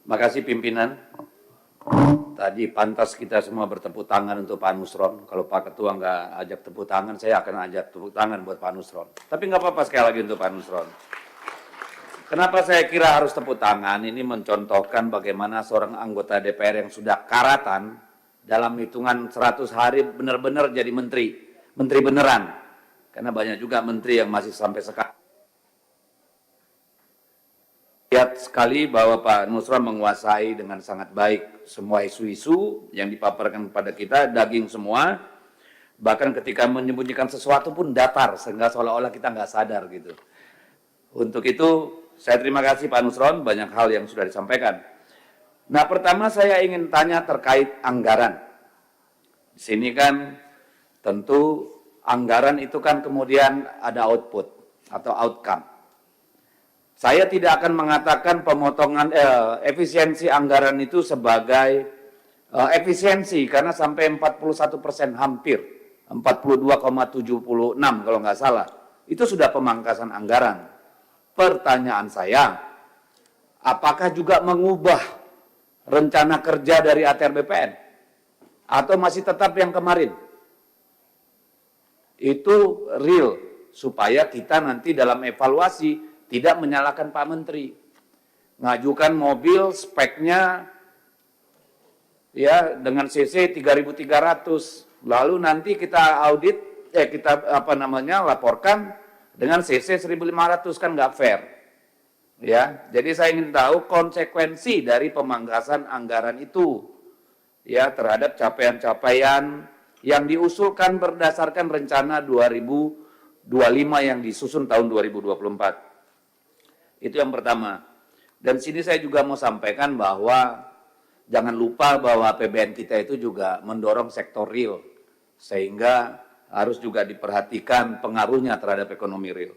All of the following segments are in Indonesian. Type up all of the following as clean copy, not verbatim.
Makasih pimpinan. Tadi pantas kita semua bertepuk tangan untuk Pak Nusron. Kalau Pak Ketua nggak ajak tepuk tangan, saya akan ajak tepuk tangan buat Pak Nusron. Tapi nggak apa-apa sekali lagi untuk Pak Nusron. Kenapa saya kira harus tepuk tangan? Ini mencontohkan bagaimana seorang anggota DPR yang sudah karatan dalam hitungan 100 hari benar-benar jadi menteri. Menteri beneran. Karena banyak juga menteri yang masih sampai sekarang. Lihat sekali bahwa Pak Nusron menguasai dengan sangat baik semua isu-isu yang dipaparkan kepada kita, daging semua. Bahkan ketika menyembunyikan sesuatu pun datar, sehingga seolah-olah kita nggak sadar gitu. Untuk itu, saya terima kasih Pak Nusron, banyak hal yang sudah disampaikan. Nah, pertama saya ingin tanya terkait anggaran. Di sini kan tentu anggaran itu kan kemudian ada output atau outcome. Saya tidak akan mengatakan pemotongan efisiensi anggaran itu sebagai efisiensi karena sampai 41% hampir 42,76 kalau nggak salah itu sudah pemangkasan anggaran. Pertanyaan saya, apakah juga mengubah rencana kerja dari ATR BPN atau masih tetap yang kemarin? Itu real supaya kita nanti dalam evaluasi tidak menyalahkan Pak Menteri. Ngajukan mobil speknya ya dengan CC 3.300. Lalu nanti kita audit laporkan dengan CC 1.500, kan nggak fair. Ya, jadi saya ingin tahu konsekuensi dari pemangkasan anggaran itu ya terhadap capaian-capaian yang diusulkan berdasarkan rencana 2025 yang disusun tahun 2024. Itu yang pertama. Dan sini saya juga mau sampaikan bahwa jangan lupa bahwa APBN kita itu juga mendorong sektor real. Sehingga harus juga diperhatikan pengaruhnya terhadap ekonomi real.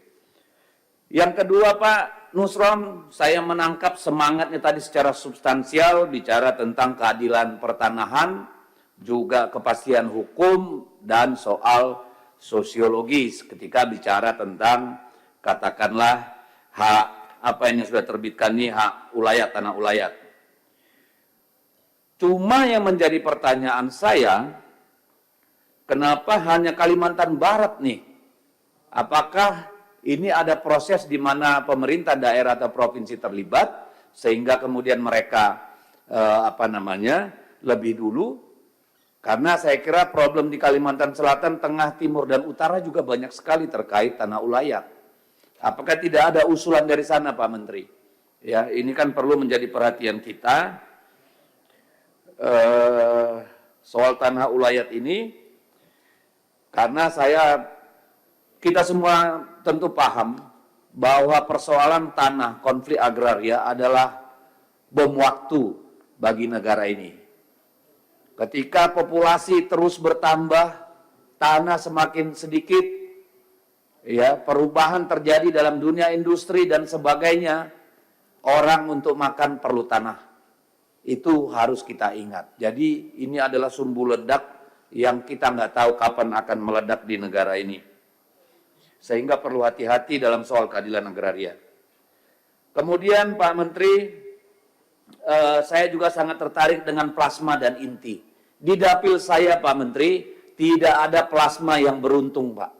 Yang kedua Pak Nusron, saya menangkap semangatnya tadi secara substansial, bicara tentang keadilan pertanahan, juga kepastian hukum, dan soal sosiologis ketika bicara tentang katakanlah hak apa yang sudah terbitkan ini hak ulayat, tanah ulayat. Cuma yang menjadi pertanyaan saya, kenapa hanya Kalimantan Barat nih? Apakah ini ada proses di mana pemerintah daerah atau provinsi terlibat sehingga kemudian mereka lebih dulu? Karena saya kira problem di Kalimantan Selatan, Tengah, Timur, dan Utara juga banyak sekali terkait tanah ulayat. Apakah tidak ada usulan dari sana Pak Menteri? Ya, ini kan perlu menjadi perhatian kita. Soal tanah ulayat ini, karena kita semua tentu paham bahwa persoalan tanah konflik agraria adalah bom waktu bagi negara ini. Ketika populasi terus bertambah, tanah semakin sedikit, ya, perubahan terjadi dalam dunia industri dan sebagainya, orang untuk makan perlu tanah. Itu harus kita ingat. Jadi ini adalah sumbu ledak yang kita nggak tahu kapan akan meledak di negara ini. Sehingga perlu hati-hati dalam soal keadilan agraria. Kemudian Pak Menteri, saya juga sangat tertarik dengan plasma dan inti. Di dapil saya Pak Menteri, tidak ada plasma yang beruntung Pak.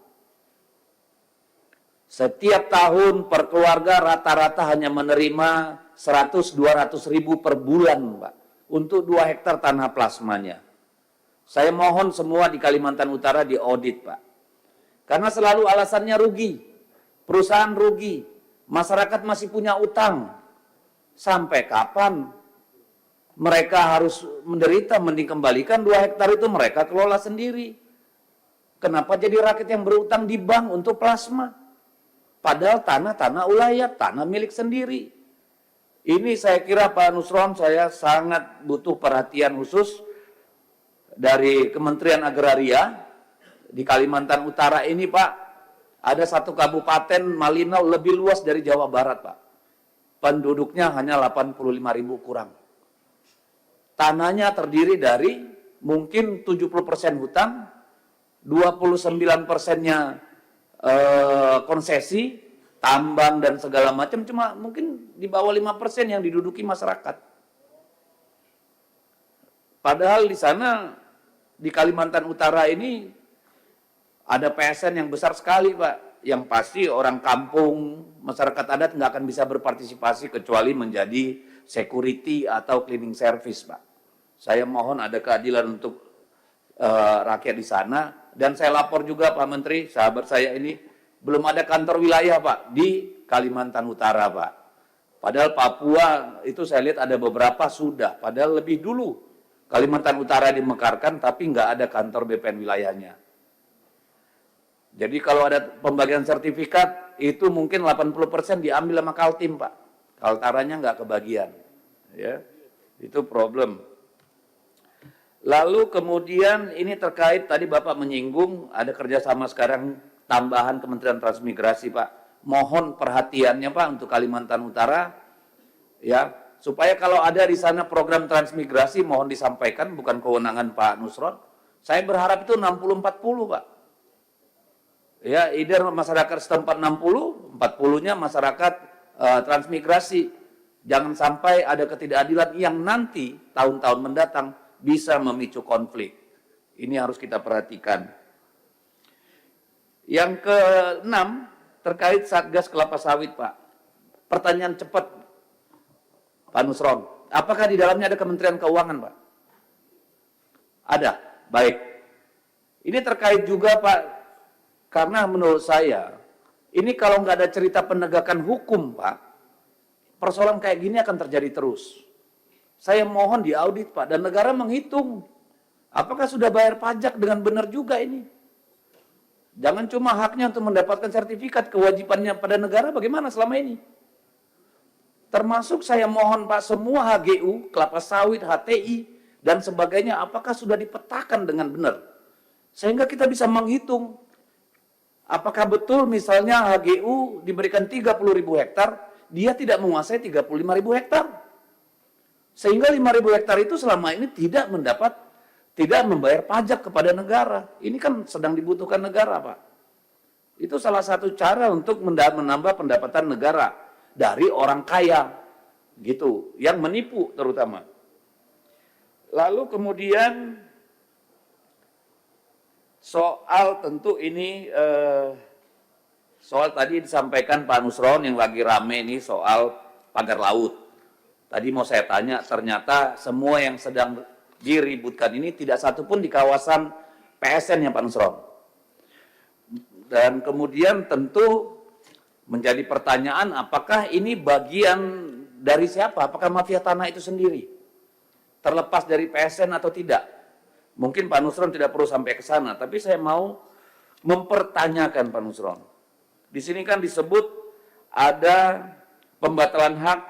Setiap tahun per keluarga rata-rata hanya menerima 100-200 ribu per bulan Pak, untuk 2 hektar tanah plasmanya. Saya mohon semua di Kalimantan Utara diaudit Pak. Karena selalu alasannya rugi, perusahaan rugi, masyarakat masih punya utang. Sampai kapan mereka harus menderita, mending kembalikan 2 hektar itu mereka kelola sendiri. Kenapa jadi rakyat yang berutang di bank untuk plasma? Padahal tanah ulayat, tanah milik sendiri. Ini saya kira Pak Nusron, saya sangat butuh perhatian khusus dari Kementerian Agraria di Kalimantan Utara ini Pak. Ada satu kabupaten Malinau lebih luas dari Jawa Barat Pak. Penduduknya hanya 85.000 kurang. Tanahnya terdiri dari mungkin 70% hutan, 29%-nya konsesi, tambang dan segala macam, cuma mungkin di bawah 5% yang diduduki masyarakat. Padahal di sana, di Kalimantan Utara ini, ada PSN yang besar sekali, Pak. Yang pasti orang kampung, masyarakat adat nggak akan bisa berpartisipasi kecuali menjadi security atau cleaning service, Pak. Saya mohon ada keadilan untuk rakyat di sana. Dan saya lapor juga, Pak Menteri, sahabat saya ini, belum ada kantor wilayah, Pak, di Kalimantan Utara, Pak. Padahal Papua itu saya lihat ada beberapa sudah, padahal lebih dulu Kalimantan Utara dimekarkan, tapi nggak ada kantor BPN wilayahnya. Jadi kalau ada pembagian sertifikat, itu mungkin 80% diambil sama Kaltim, Pak. Kaltaranya nggak kebagian. Ya, itu problem. Lalu kemudian ini terkait, tadi Bapak menyinggung, ada kerjasama sekarang tambahan Kementerian Transmigrasi, Pak. Mohon perhatiannya, Pak, untuk Kalimantan Utara, ya, supaya kalau ada di sana program transmigrasi, mohon disampaikan, bukan kewenangan Pak Nusron. Saya berharap itu 60-40, Pak. Ya, either masyarakat setempat 60, 40-nya masyarakat transmigrasi. Jangan sampai ada ketidakadilan yang nanti tahun-tahun mendatang bisa memicu konflik. Ini harus kita perhatikan. Yang keenam, terkait Satgas Kelapa Sawit, Pak. Pertanyaan cepat, Pak Nusron. Apakah di dalamnya ada Kementerian Keuangan, Pak? Ada, baik. Ini terkait juga, Pak, karena menurut saya, ini kalau nggak ada cerita penegakan hukum, Pak, persoalan kayak gini akan terjadi terus. Saya mohon diaudit, Pak, dan negara menghitung. Apakah sudah bayar pajak dengan benar juga ini? Jangan cuma haknya untuk mendapatkan sertifikat, kewajibannya pada negara bagaimana selama ini? Termasuk saya mohon, Pak, semua HGU, kelapa sawit, HTI, dan sebagainya, apakah sudah dipetakan dengan benar? Sehingga kita bisa menghitung. Apakah betul misalnya HGU diberikan 30.000 hektar, dia tidak menguasai 35.000 hektar. Sehingga 5.000 hektar itu selama ini tidak membayar pajak kepada negara. Ini kan sedang dibutuhkan negara, Pak. Itu salah satu cara untuk menambah pendapatan negara dari orang kaya, gitu, yang menipu terutama. Lalu kemudian soal tentu ini, soal tadi disampaikan Pak Nusron yang lagi rame ini soal pagar laut. Tadi mau saya tanya, ternyata semua yang sedang diributkan ini tidak satu pun di kawasan PSN ya Pak Nusron. Dan kemudian tentu menjadi pertanyaan, apakah ini bagian dari siapa? Apakah mafia tanah itu sendiri? Terlepas dari PSN atau tidak? Mungkin Pak Nusron tidak perlu sampai ke sana, tapi saya mau mempertanyakan Pak Nusron. Di sini kan disebut ada pembatalan hak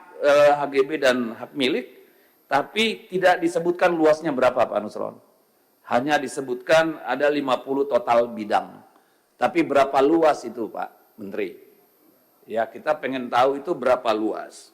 HGB dan hak milik, tapi tidak disebutkan luasnya berapa Pak Nusron. Hanya disebutkan ada 50 total bidang. Tapi berapa luas itu Pak Menteri? Ya, kita pengen tahu itu berapa luas.